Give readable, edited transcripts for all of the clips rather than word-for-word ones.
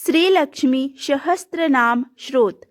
श्रीलक्ष्मी सहस्रनाम श्रोत।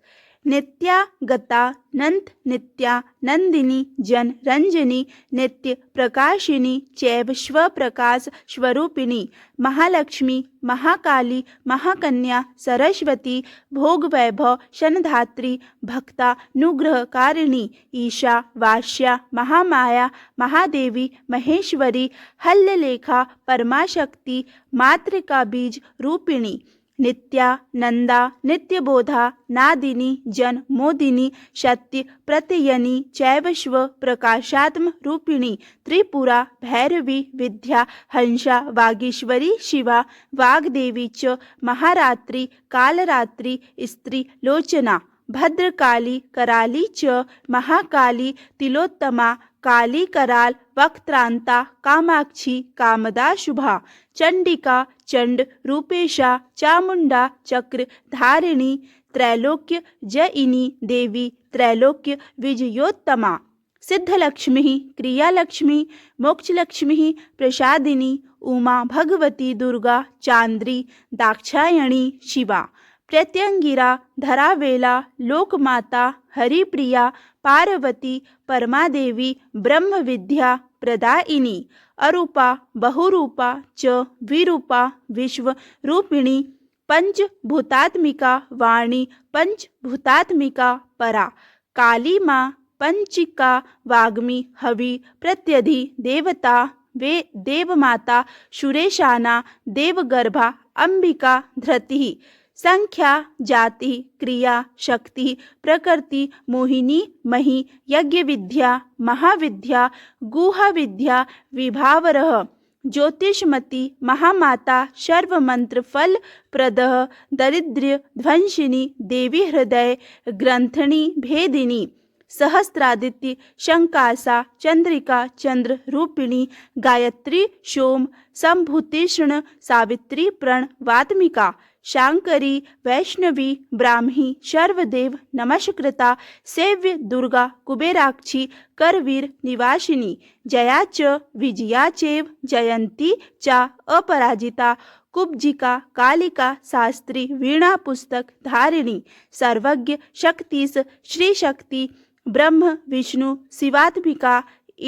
नित्या गता नंत नित्या नंदिनी जन रंजनी नित्य प्रकाशिनी चैव स्वप्रकाश स्वरूपिणी महालक्ष्मी महाकाली महाकन्या सरस्वती भोग वैभव शनधात्री भक्तानुग्रहकारिणी ईशा वास्या महामाया महादेवी महेश्वरी हल्लेलेखा परमाशक्ति मातृका बीज रूपिणी नित्या नंदा नित्यबोधा नादिनी जन मोदिनी शक्ति प्रत्ययनी चैवश्व प्रकाशात्म रूपिणी त्रिपुरा भैरवी विद्या हंसा वागीश्वरी शिवा वाग्देवी च महारात्रि कालरात्रि स्त्री लोचना भद्रकाली कराली च महाकाली तिलोत्तमा काली कराल वक्त्रांता कामाक्षी कामदा शुभा चंडिका चंड रूपेशा चामुंडा चक्र धारिणी त्रैलोक्य जयिनी देवी त्रैलोक्य विजयोत्तमा सिद्धलक्ष्मी क्रियालक्ष्मी मोक्षलक्ष्मी प्रसादिनी उमा भगवती दुर्गा चांद्री दाक्षायणी शिवा प्रत्यंगिरा धरावेला लोकमाता हरिप्रिया पार्वती परमादेवी ब्रह्म विद्या प्रदायिनी अरूपा बहुरूपा च विरूपा विश्व रूपिणी पंचभूतात्मिका वाणी पंचभूतात्मिका परा काली माँ पंचिका वाग्मी हवि प्रत्यधि देवता वे देवमाता सुरेशाना देवगर्भा अंबिका धृति संख्या जाति क्रिया शक्ति प्रकृति मोहिनी मही यज्ञ विद्या महाविद्या गुहा विद्या विभावरः ज्योतिषमती महामाता सर्वमंत्र फल प्रदः दरिद्र ध्वंसिनी देवी हृदय ग्रंथनी भेदिनी सहस्रादित्य शंकासा चंद्रिका चंद्र रूपिणी गायत्री सोम संभूतिष्ण सावित्री प्रण वात्मिका शांकरी वैष्णवी ब्राह्मी सर्वदेव नमस्कृता सेव्य दुर्गा कुबेराक्षी करवीर निवासिनी जया च विजया चैव जयंती चा अपराजिता कुब्जिका कालिका शास्त्री वीणा पुस्तक धारिणी सर्वज्ञ शक्तिस श्री शक्ति ब्रह्म विष्णु शिवात्मिका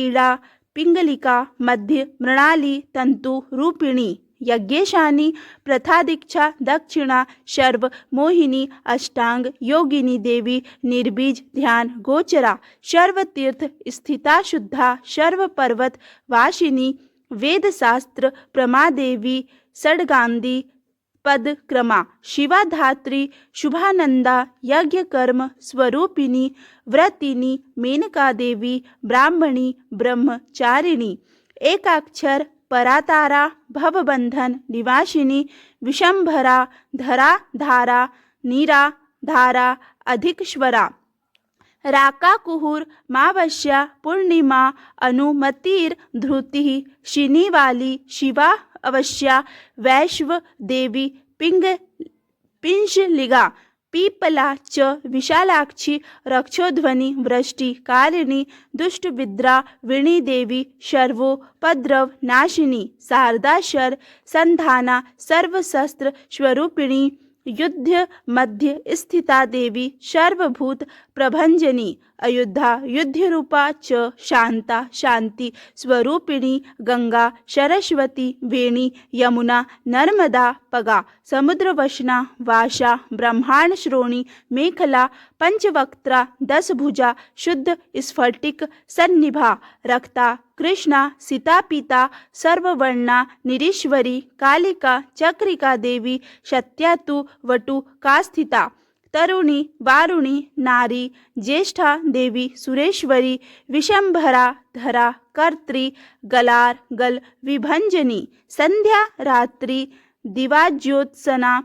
ईड़ा पिंगलिका मध्य मृणाली तंतु रूपिणी यज्ञेशानी प्रथा दीक्षा दक्षिणा सर्व मोहिनी अष्टांग योगिनी देवी निर्बीज ध्यान गोचरा सर्वतीर्थ स्थिता शुद्धा सर्व पर्वत वासिनी वेद शास्त्र प्रमादेवी षडगांधी पदक्रमा शिवाधात्री शुभानंदा यज्ञ कर्म स्वरूपिणी व्रतिनी मेनका देवी ब्राह्मणी ब्रह्मचारिणी एकाक्षर परातारा भवबंधन निवासिनी विशंभरा धरा धारा नीरा धारा अधिकश्वरा राका कुहूर मावस्या पूर्णिमा अनुमतिर ध्रुति शिनीवाली शिवा अवश्या वैश्व देवी पिंशलिगा पीपला च विशालाक्षी रक्षोध्वनि वृष्टि कारिणी दुष्ट विद्रा विणी देवी सर्वोपद्रव नाशिनी शारदा शर संधाना सर्वशस्त्र स्वरूपिणी युद्ध मध्य स्थिता देवी सर्वभूत प्रभंजनी अयोध्या युद्ध रूपा च शांता शांति स्वरूपिणी गंगा सरस्वती वेणी यमुना नर्मदा पगा समुद्रवशना वाशा ब्रह्मांड श्रोणी मेखला पंचवक्त्रा दशभुजा शुद्ध स्फटिक सन्निभा रक्ता कृष्णा सीता पीता सर्ववर्णा निरीश्वरी कालिका चक्रिका देवी सत्यातु वटु का स्थिता तरुणी वारुणी नारी ज्येष्ठा देवी सुरेश्वरी विशंभरा धरा कर्त्री गलार गल विभंजनी संध्या रात्रि दिवाज्योत्सना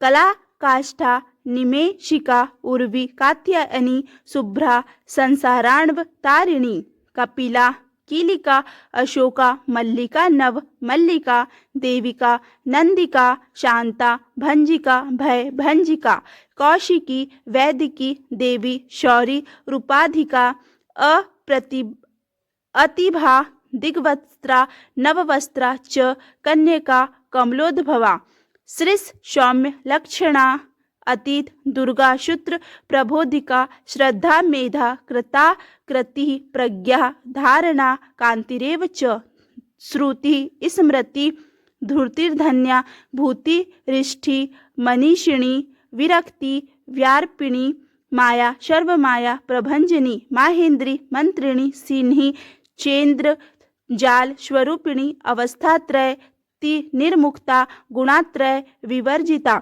कला काष्ठा निमेशिका उर्वी कात्यायनी शुभ्रा संसाराण्व तारिणी कपिला कीलिका अशोका मल्लिका नव मल्लिका देविका नंदिका शांता भंजिका भय भंजिका कौशिकी वैदिकी देवी शौरी रूपाधिका अतिभा दिग्वस्त्रा नववस्त्रा च कन्यका कमलोद्भवा श्रीस सौम्य लक्षणा अतीत दुर्गा शूद्र प्रबोधिका श्रद्धा मेधा कृता कृति प्रज्ञा धारणा कांतिरेव च श्रुति स्मृति धूर्तिर्धन्या भूति रिष्ठि मनीषिणी विरक्ति व्यार्पिणी माया सर्वमाया प्रभंजनी माहेंद्री मंत्रिणी सिन्ही चेन्द्र जाल स्वरूपिणी अवस्थात्रय ति निर्मुक्ता गुणात्रय विवर्जिता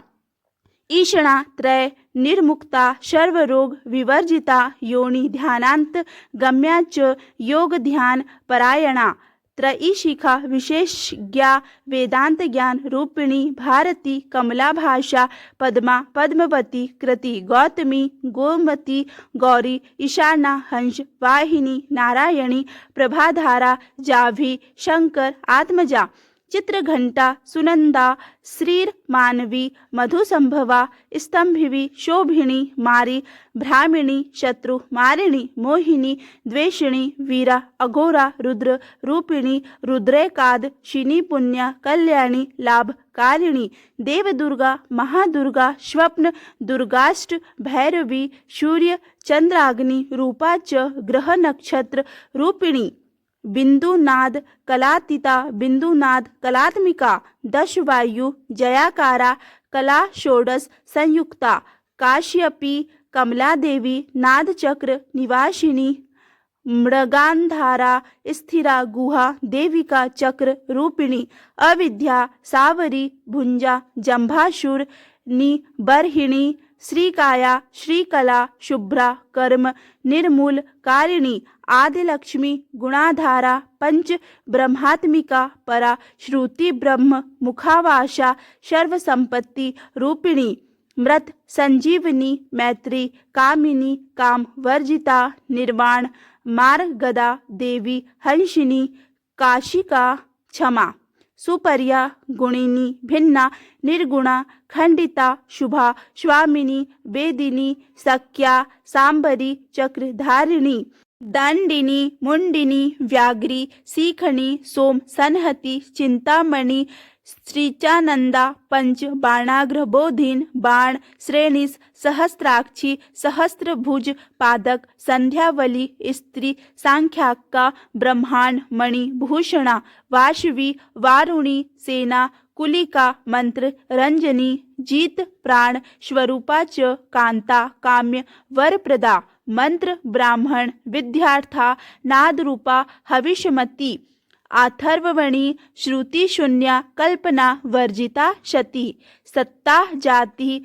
ईषणा त्रय निर्मुक्ता सर्वरोग विवर्जिता योनि ध्यानांत गम्या च योग ध्यान परायणा त्रयीशिखा विशेषज्ञा वेदांत ज्ञान रूपिणी भारती कमला भाषा पद्मा पद्मवती कृति गौतमी गोमती गौरी ईशाना हंस वाहिनी नारायणी प्रभाधारा जाह्वी शंकर आत्मजा चित्रघंटा सुनंदा श्रीर मानवी मधुसंभवा स्तंभिवी शोभिनी मारी भ्रामिणी शत्रु मारिणी मोहिनी द्वेषिणी वीरा अघोरा रुद्र रूपिणी रुद्रेकाद शिनी पुण्य कल्याणी लाभकारिणी देवदुर्गा महादुर्गा स्वप्न दुर्गाष्ट भैरवी सूर्य चंद्राग्नि रूपा च ग्रह नक्षत्र रूपिणी बिंदुनाद कलातीता बिंदुनाद कलात्मिका दश वायु जयाकारा कला षोडश संयुक्ता काश्यपी कमलादेवी नादचक्र निवासिनी मृगांधारा स्थिरा गुहा देविका चक्र रूपिणी अविद्या सावरी भुंजा जंभाशूर निबर्हिणी श्रीकाया श्रीकला शुभ्रा कर्म निर्मूल कारिणी आदिलक्ष्मी गुणाधारा पंच ब्रह्मात्मिका परा श्रुति ब्रह्म मुखावाशा सर्वसंपत्ति रूपिणी मृत संजीवनी मैत्री कामिनी काम वर्जिता निर्वाण मार्गदा देवी हंसिनी काशिका क्षमा सुपर्या गुणिनी भिन्ना निर्गुणा खंडिता शुभा स्वामिनी वेदिनी सख्या सांबरी चक्रधारिणी दंडिनी मुंडिनी व्याघ्री सीखनी सोम संहति चिंतामणि श्रीचानंदा पंच बाणाग्र बोधिन बाण श्रेणीस सहस्त्राक्षी सहस्त्रभुज पादक संध्यावली स्त्री सांख्याका ब्रह्मांड मणि भूषणा वाशवी वारुणी सेना कुलिका मंत्र रंजनी जीत प्राण स्वरूपा च कांता काम्य वरप्रदा मंत्र ब्राह्मण विद्यार्था नादरूपा हविष्मती अथर्वणी श्रुति शून्या कल्पना वर्जिता शती सत्ता जाति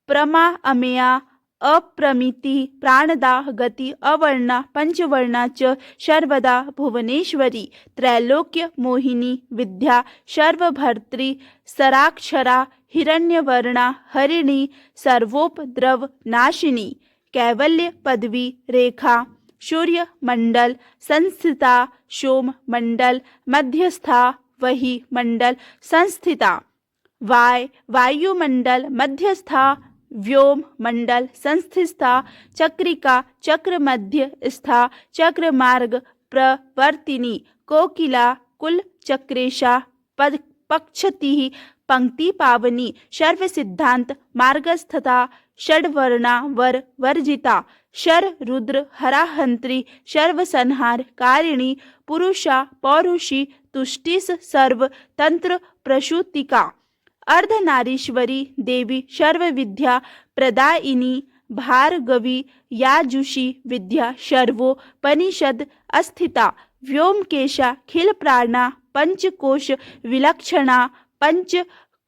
प्रमा अमेया अप्रमिति प्राणदा गति अवर्णा पंचवर्णा च सर्वदा भुवनेश्वरी त्रैलोक्य मोहिनी विद्या सर्वभर्त्री सराक्षरा हिरण्यवर्णा हरिणी सर्वोपद्रव नाशिनी कैवल्य पदवी रेखा सूर्य मंडल संस्थिता सोम मंडल मध्यस्था वही मंडल संस्थिता वायुमंडल मध्यस्था व्योम मंडल संस्थिता चक्रिका चक्र मध्य स्था चक्र मार्ग प्रवर्तिनी कोकिला कुल चक्रेशा पद पक्षति पंक्ति पावनी सर्व सिद्धांत मार्गस्थता षड्वर्णा वर वर्जिता शर रुद्र हराहंत्री सर्वसंहार कारिणी पुरुषा पौरुषी तुष्टिस सर्व तंत्र प्रसूतिका अर्धनारीश्वरी देवी सर्व विद्या प्रदायिनी भार्गवी याजुषी विद्या सर्वोपनिषद अस्थिता व्योमकेशा खिल प्राणा पंचकोश विलक्षणा पंच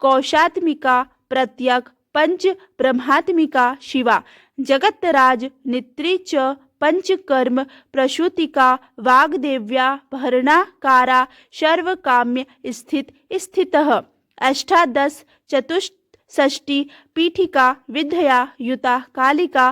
कोशात्मिका प्रत्यक पंच ब्रह्मात्मिका शिवा जगतराज नित्री च पंचकर्म प्रसूतिका वाग्देव्या भरणाकारा सर्वकाम्य स्थितः अष्टादश चतुष्षष्टि पीठिका विद्या युता कालिका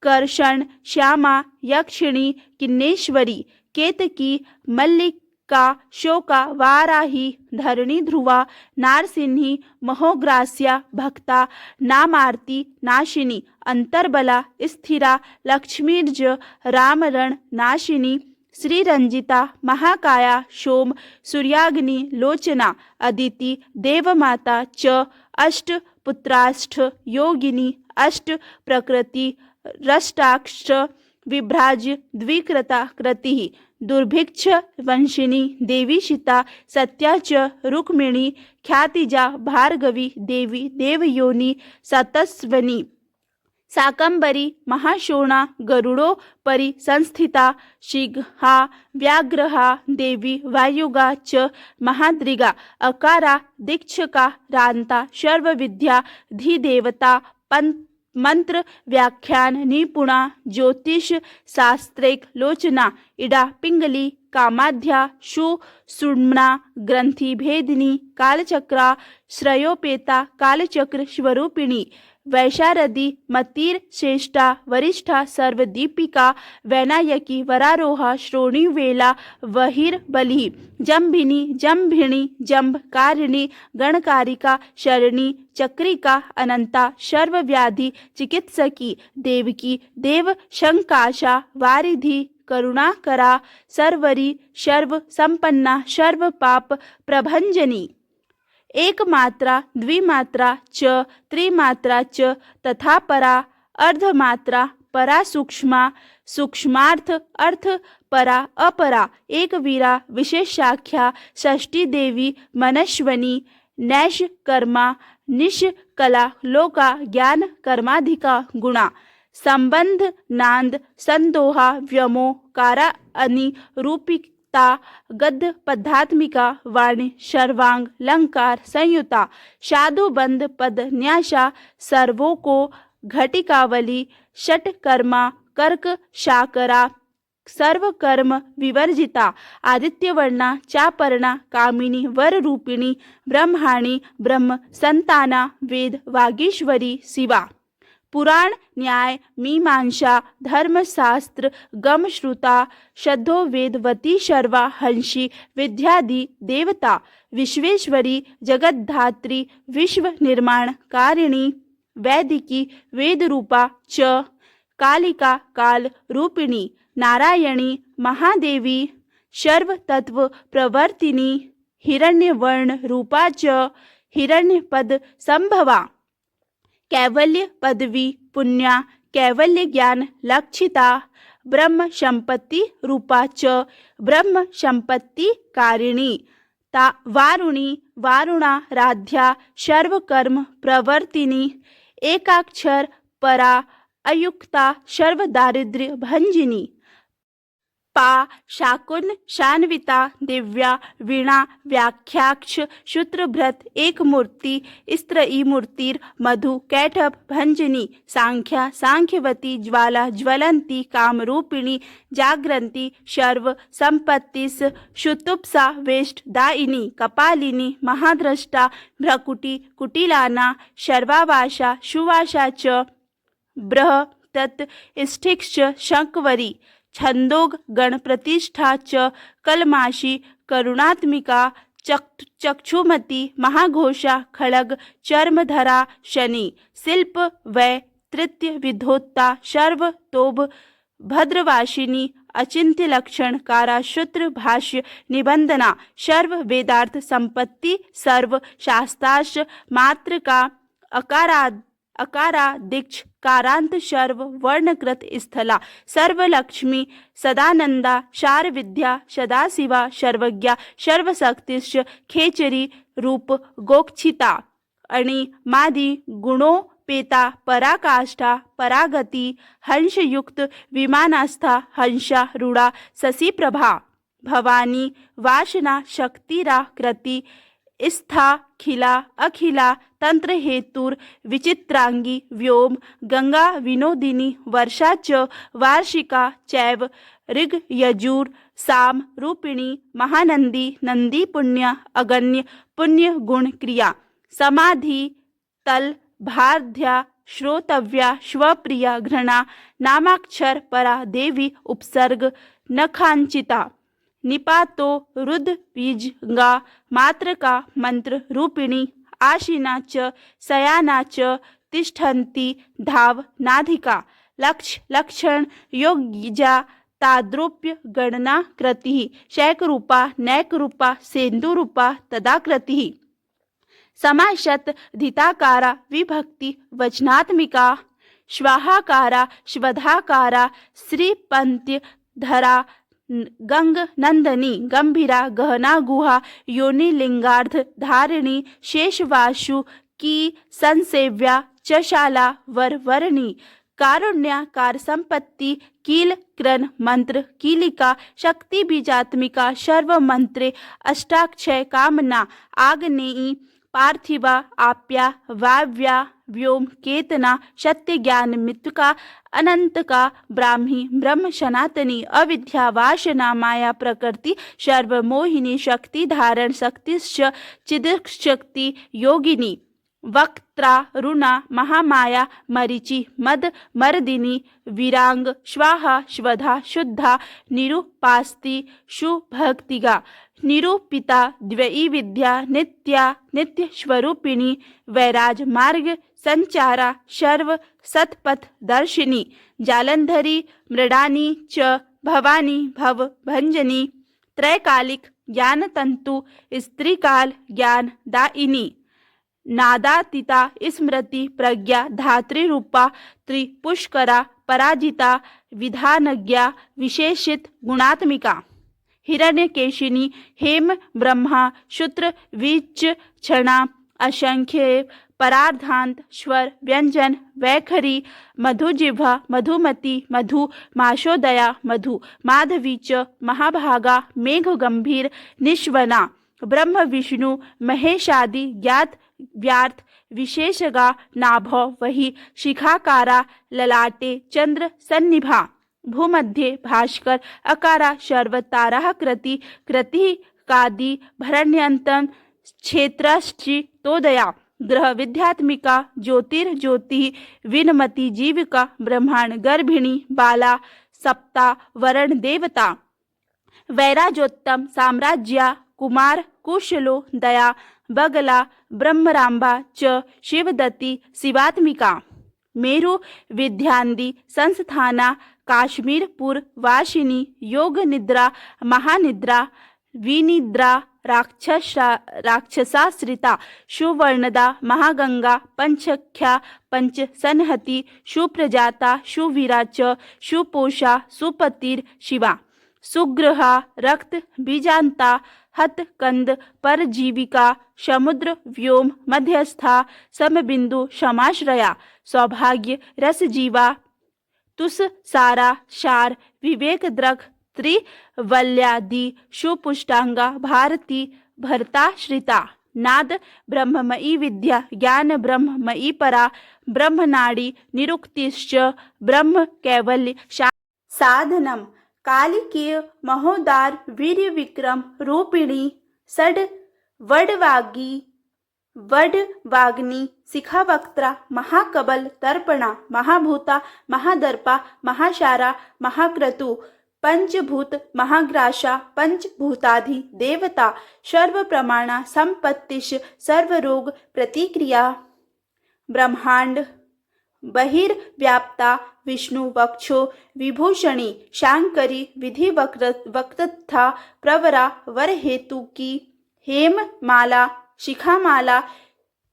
कर्षण श्यामा यक्षिणी किन्नेश्वरी केतकी मल्लिका शोका वाराही धरणी ध्रुवा नारसिंही महोग्रास्या भक्ता नामार्ति नाशिनी अंतर्बला स्थिरा लक्ष्मीर्ज रामरण नाशिनी श्रीरंजिता महाकाया सोम सूर्याग्नि लोचना अदिति देवमाता च अष्ट पुत्राष्ट योगिनी अष्ट प्रकृति रष्टाक्ष विभ्राज्य द्विकृता कृतिः दुर्भिक्ष वंशिनी देवी सीता सत्या च रुक्मिणी ख्यातिजा भार्गवी देवी देवयोनि सतस्वनी शाकंबरी महाशोणा गरुड़ो परि संस्थिता शीघ्हा व्याघ्रहा देवी वायुगा च महाद्रिगा अकारा दीक्षका रांता सर्वविद्या धीदेवता मंत्र व्याख्यान निपुणा ज्योतिष शास्त्रेक लोचना इडा पिंगली कामाध्या शु सुम्ना ग्रंथि भेदिनी कालचक्रा श्रयोपेता कालचक्र स्वरूपिणी वैशारदी मतीर श्रेष्ठा वरिष्ठा सर्वदीपिका वैनायकी वरारोहा श्रोणीवेला वहिर्बली जंभिनी जंभिणी जंभकारिणी गणकारिका शरणी चक्रिका अनंता सर्वव्याधि चिकित्सकी देवकी देव शंकाशा वारिधि करुणाकरा सर्वरी सर्व संपन्ना सर्व पाप प्रभंजनी एक मात्रा द्विमात्रा च त्रिमात्रा च तथा परा अर्धमात्रा परा सूक्ष्मा सूक्ष्मार्थ अर्थ परा अपरा एक वीरा विशेषाख्या षष्ठी देवी मनस्वनी नैश कर्मा निष्कला लोका ज्ञान कर्माधिका गुणा संबंध नांद संदोहा व्योमो कारा अनिरूपिक गद्य पदात्मिका वाणी सर्वांग लंकार संयुता साधुबंध पद न्यासा सर्वो को घटिकावली षटकर्मा कर्क शाकरा सर्वकर्म विवर्जिता आदित्यवर्णा चापर्णा कामिनी वर रूपिणी ब्रह्माणी ब्रह्म संताना वेद वागीश्वरी शिवा पुराण न्याय मीमांसा धर्मशास्त्र गम श्रुता शद्धो वेदवती शर्वा हंसी विद्यादि देवता विश्वेश्वरी जगद्धात्री विश्व निर्माण कारिणी वैदिकी वेद रूपा च कालिका काल रूपिणी नारायणी महादेवी सर्व तत्व प्रवर्तिनी हिरण्यवर्ण रूपा च हिरण्यपद संभवा कैवल्य पदवी पुण्या कैवल्य ज्ञान लक्षिता ब्रह्म संपत्ति रूपा च ब्रह्म संपत्ति कारिणी ता वारुणी वारुणा राध्या सर्वकर्म प्रवर्तिनी एकाक्षर परा अयुक्ता सर्व दारिद्र्य भंजिनी पा शाकुन शान्विता दिव्या वीणा व्याख्याक्ष शूत्रभृत एक मूर्ति स्त्रयी मूर्तिर मधु कैटभ भंजनी सांख्या सांख्यवती ज्वाला ज्वलंती कामरूपिणी जागृंती सर्व संपत्तिस शुतुप्सा वेष्ट दायिनी कपालिनी महाद्रष्टा भ्रकुटी कुटिलाना सर्वावासा सुवासा च ब्रह तत् स्थिक्ष शंकवरी छंदोग गण प्रतिष्ठा च कलमाशी करुणात्मिका चक्षुमती महाघोषा खड़ग चर्मधरा शनि शिल्प वै तृतीय विधोत्ता सर्वतोभ भद्रवासिनी अचिंत्य लक्षण काराशूत्र भाष्य निबंधना सर्व वेदार्थ संपत्ति सर्व शास्त्राश मात्र का अकारा दीक्ष कारांत सर्व वर्णकृत स्थला सर्वलक्ष्मी सदानंदा शार विद्या सदाशिवा सर्वज्ञा सर्वशक्तिश्च खेचरी रूप गोक्षिता अणि मादि गुणोपेता पराकाष्ठा परागति हंसयुक्त विमानास्था हंसा रूढ़ा शशिप्रभा भवानी वासना शक्तिरा कृति स्था खिला अखिला तंत्र हेतुर विचित्रांगी व्योम गंगा विनोदिनी वर्षा च वार्षिका चैव ऋग यजुर साम रूपिणी महानंदी नंदी पुण्य अगण्य पुण्य गुण क्रिया समाधि तल भारध्या श्रोतव्या स्वप्रिया घृणा नामाक्षर परा देवी उपसर्ग नखांचिता निपातो रुद बीजगा मात्र का मंत्र रूपिणी आशीना च शयाना च तिष्ठन्ति धाव नाधिका लक्ष्य लक्षण योगिजा ताद्रूप्य गणना कृतिः शैकरूपा नैकरूपा सेन्दुरूपा तदाकृतिः समाशत धिताकारा विभक्ति वचनात्मिका श्वाहाकारा श्वधाकारा श्रीपंत्य धरा गंग नंदनी गंभीरा गहना गुहा योनि लिंगार्ध धारिणी शेषवाशु की संसेव्या चशाला वरवरणी कारुण्याकार संपत्ति कील क्रन मंत्र कीलिका शक्ति बीजात्मिका सर्व मंत्रे अष्टाक्षय कामना आग्नेयी पार्थिवा आप्या वाव्या व्योम केतना सत्य ज्ञान मित्का अनंतका ब्राह्मी ब्रह्म सनातनी अविद्या वासना माया प्रकृति सर्वमोहिनी शक्ति धारण शक्तिश्च चिदशक्ति योगिनी वक्त्रा रुणा महामाया मरीचि मद मर्दिनी वीरांग स्वाहा स्वधा शुद्धा निरुपास्ति शुभक्तिगा निरूपिता द्वयी विद्या नित्या नित्य स्वरूपिणी वैराज मार्ग संचारा सर्व सतपथ दर्शिनी जालंधरी मृडानी च भवानी भव भंजनी त्रैकालिक ज्ञान तंतु स्त्रीकाल ज्ञान दायिनी नादातीता स्मृति प्रज्ञा धात्री रूपा त्रिपुष्करा पराजिता विधानज्ञा विशेषित गुणात्मिका हिरण्यकेशिनी हेम ब्रह्मा शूद्र वीच क्षणा असंख्य परार्धांत स्वर व्यंजन वैखरी मधुजिह्वा मधुमती मधु माशोदया मधु माधवी च महाभागा मेघ गंभीर निश्वना ब्रह्म विष्णु महेशादि ज्ञात व्यार्थ विशेषगा नाभो वही शिखाकारा ललाटे चंद्र सन्निभा भूमध्य भास्कर अकारा सर्वतारा कृति कृति कादि भरण्यंतम क्षेत्रश्चि तोदया ग्रह विद्यात्मिका ज्योतिर्ज्योति विनमति जीविका ब्रह्मांड गर्भिणी बाला सप्ता वरण देवता वैराजोत्तम साम्राज्या कुमार कुशलो दया बगला ब्रह्मरांबा च शिवदत्ती शिवात्मिका मेरु विद्यांदी संस्थाना काश्मीरपुर वाशिनी योग निद्रा महानिद्रा विनिद्रा राक्षसाश्रिता सुवर्णदा महागंगा पंचख्या पंचसनहति सुप्रजाता सुवीरा च सुपोषा सुपतिर शिवा सुग्रहा रक्त बीजांता हतकंद परजीविका समुद्र व्योम मध्यस्था समबिंदु समाश्रया सौभाग्य रसजीवा तुस सारा शार विवेक द्रग त्रिवल्यादि सुपुष्टांगा भारती भरताश्रिता नाद ब्रह्ममयी विद्या ज्ञान ब्रह्ममयी परा ब्रह्मनाड़ी निरुक्तिश्च ब्रह्म कैवल्य साधनम कालिकेय महोदार वीर्य विक्रम रूपिणी सड वडवाग्नी शिखावक्त्रा महाकबल तर्पणा महाभूता महादर्पा महाशारा महाक्रतु पंचभूत महाग्रासा पंचभूताधि देवता सर्व प्रमाणा संपत्तिश सर्वरोग प्रतिक्रिया ब्रह्मांड बहिर्व्याप्ता विष्णु वक्षो विभूषणी शांकरी विधि वक्तथा प्रवरा वर हेतु की हेम माला शिखामाला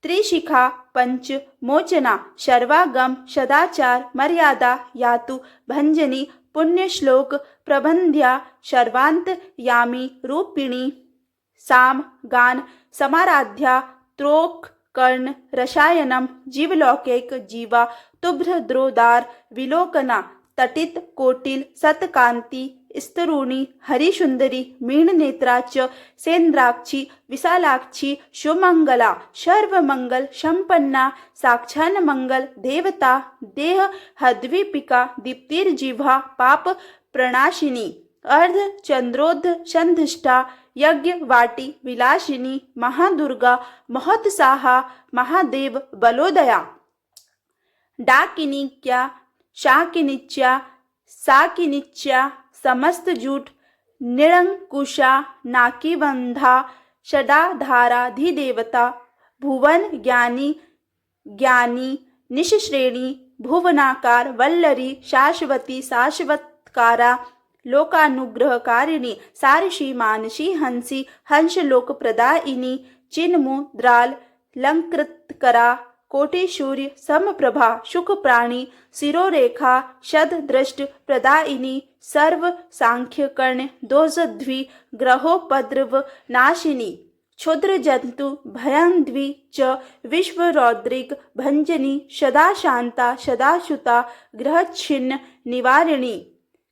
त्रिशिखा पंच मोचना शर्वागम सदाचार मर्यादा यातु भंजनी पुण्यश्लोक प्रबंध्या शर्वांत यामी रूपिणी साम गान समाराध्या त्रोक कर्ण रसायनम जीवलौकिक जीवा तुभ्रद्रोदार विलोकना तटित कोटिल सतकांति स्तरूणी हरिसुंदरी मीननेत्रा च सेन्द्राक्षी विशालाक्षी सुमंगला सर्वमंगल संपन्ना साक्षान मंगल देवता देह हद्वीपिका दीप्तिर्जिह्वा पाप प्रणाशिनी अर्ध चंद्रोध संधिष्ठा यज्ञ वाटी विलासिनी महादुर्गा महत्साहा महादेव बलोदया डाकिनिक्या शाकिनिच्या साकिनिच्या समस्त जूट निरंकुशा नाकीबंधा षडाधाराधिदेवता भुवन ज्ञानी निश्रेणी भुवनाकार वल्लरी शाश्वती शाश्वतकारा लोकानुग्रहकारिणी सारशी मानसी हंसी हंसलोकप्रदायिनी चिन्मुद्रालंकृतकरा कोटिसूर्य समप्रभा शुकप्राणी शिरोरेखा शतदृष्ट प्रदायिनी सर्व सांख्यकर्ण दोषद्वि ग्रहोपद्रव नाशिनी क्षुद्र जंतु भयंद्वि च विश्वरौद्रिक भंजनी सदा शांता सदाशुता ग्रहच्छिन्न निवारिणी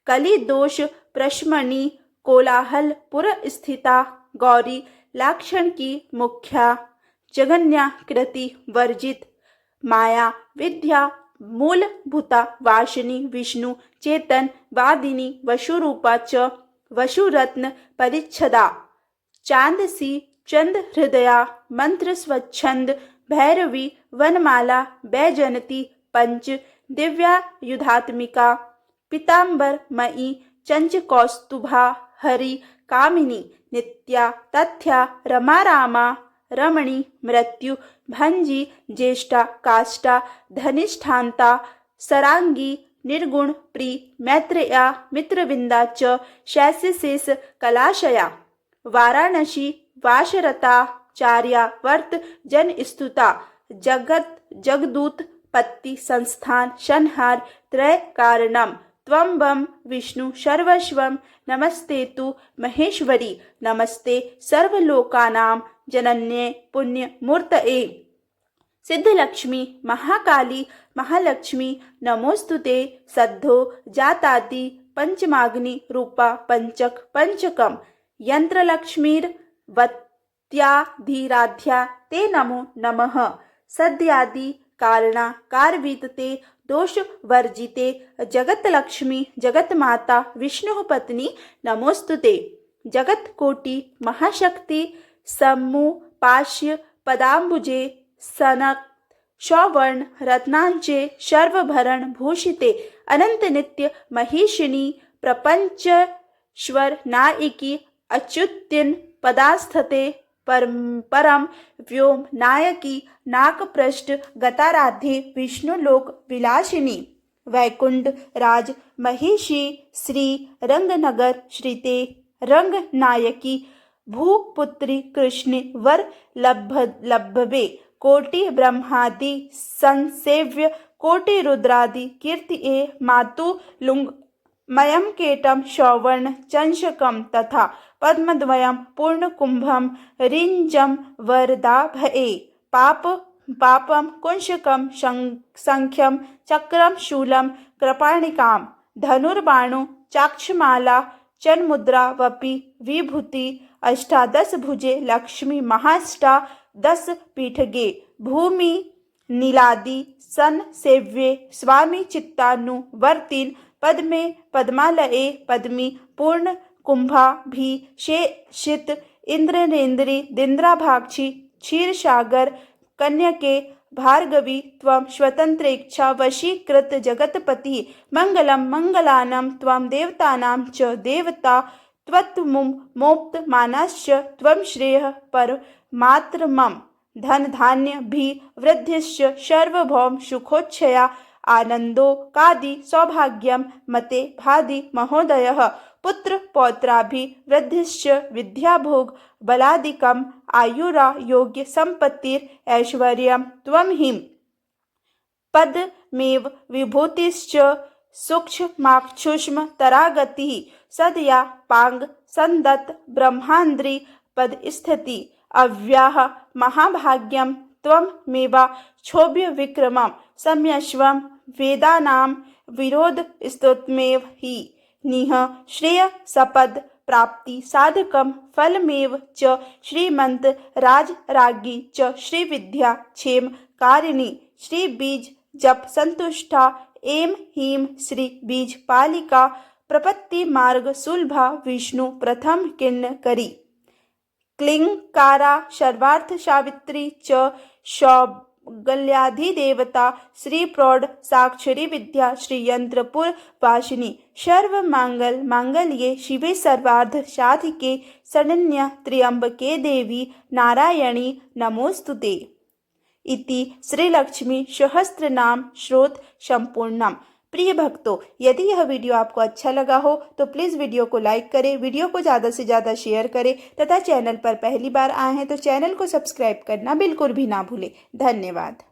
कलिदोष प्रशमनी कोलाहल पुर स्थिता गौरी लाक्षण की मुख्या जगन्याकृति वर्जित माया विद्या मूलभूता वाशिनी विष्णु चेतन वादिनी वशुरूपा च वशुरत्न परिच्छदा चांदसी चंद हृदया मंत्र स्वच्छंद भैरवी वनमाला बैजनती पंच दिव्यायुधात्मिका पीतांबर मयी चंच कौस्तुभा हरि कामिनी नित्या तथ्या रमा रामा रमणी मृत्यु भंजी ज्येष्ठा काष्ठा धनिष्ठांता सरांगी निर्गुण प्री मैत्रेया मित्रविंदा च शैस्यशेष कलाशया वाराणसी वाशरता चार्या वर्त जन स्तुता जगत जगदूत पत्ति संस्थान शनहार त्रय कारणम त्वं बम विष्णु सर्वस्वं नमस्तेतु महेश्वरी नमस्ते सर्वलोकानां जनन्ये पुण्य मूर्तये सिद्धलक्ष्मी महाकाली महालक्ष्मी नमोस्तुते सद्धो जाताति पंचमाग्नि रूपा पंचक पंचकम यंत्रलक्ष्मीर वत्याधिराध्या ते नमो नमः सद्यादि कारणा कारवीतते दोष वर्जिते जगतलक्ष्मी जगतमाता विष्णु पत्नी नमोस्तुते जगतकोटि महाशक्ति सम्मुपाश्य पदाम्बुजे सनक सौवर्ण रत्नांचे सर्वभरण भूषिते अनंत नित्य महिषिणी प्रपंचश्वर नायिकी अच्युत्यन पदास्थते परम व्योम नायकी नाकपृष्ठ गताराध्ये विष्णुलोक विलासिनी वैकुंठ राज महिषी श्री रंगनगर श्रीते रंगनायकी भूपुत्री कृष्ण वर लभ्भवे कोटि ब्रह्मादि संसेव्य कोटि रुद्रादि कीर्ति मातु लुंग मयम केटम सौवर्ण चंशकम तथा पद्मद्वयम पूर्णकुंभम रिंजम वरदा भये पापम कुंशकम संख्यम चक्रम शूलम कृपाणिकाम धनुर्बाणु चाक्षमाला चन्मुद्रा वपि विभूति अष्टादश भुजे लक्ष्मी महाष्टादश पीठगे भूमि नीलादि सन सेव्ये स्वामी चित्तानुवर्तिन पद्मे पद्मालये पद्मी पूर्ण कुंभा भी शेषित इंद्रेन्द्री दिंद्राभाक्षी क्षीरसागर कन्यके भार्गवी त्वं स्वतंत्रेच्छा वशीकृत जगतपति मंगलम मंगलानं त्वं देवतानां च देवता त्वत्मुक्त मानश्च त्वं श्रेयः परमात्रमं धन धान्य भी वृद्धिश्च सर्वभौम सुखोच्छया आनंदो कादि सौभाग्यम मते भादि महोदयः पुत्र पौत्राभिवृद्धिश्च विद्याभोग बलादिकम आयुरा योग्य संपत्तिर ऐश्वर्यं त्वं हिम पदमेव विभूतिश्च सूक्ष्माक्षुष्म तरागति सदया पांग संदत ब्रह्मांद्री पद स्थिति अव्याह महाभाग्यम त्वमेवा क्षोभ्य विक्रमं सम्यश्वं वेदानां विरोध स्तोत्रमेव हि निह श्रेय सपद प्राप्ति साधकम फलमेव च श्रीमंत राजरागी च श्री विद्या क्षेम कारिणी श्री बीज जप संतुष्टा एम हीम श्री बीज पालिका प्रपत्ति मार्ग सुलभा विष्णु प्रथम किन्न करी क्लिंकारा सर्वार्थ सावित्री च गल्याधिदेवता श्री प्रौढ़ साक्षरी विद्या श्री यंत्रपुर वासिनी सर्व मांगल मांगल्ये शिवे सर्वार्थ साधिके शरण्य त्र्यंबके देवी नारायणी नमोस्तुते इति श्री लक्ष्मी सहस्त्रनाम श्रोत संपूर्णम। प्रिय भक्तों, यदि यह वीडियो आपको अच्छा लगा हो तो प्लीज़ वीडियो को लाइक करें, वीडियो को ज़्यादा से ज़्यादा शेयर करें तथा चैनल पर पहली बार आए हैं तो चैनल को सब्सक्राइब करना बिल्कुल भी ना भूलें। धन्यवाद।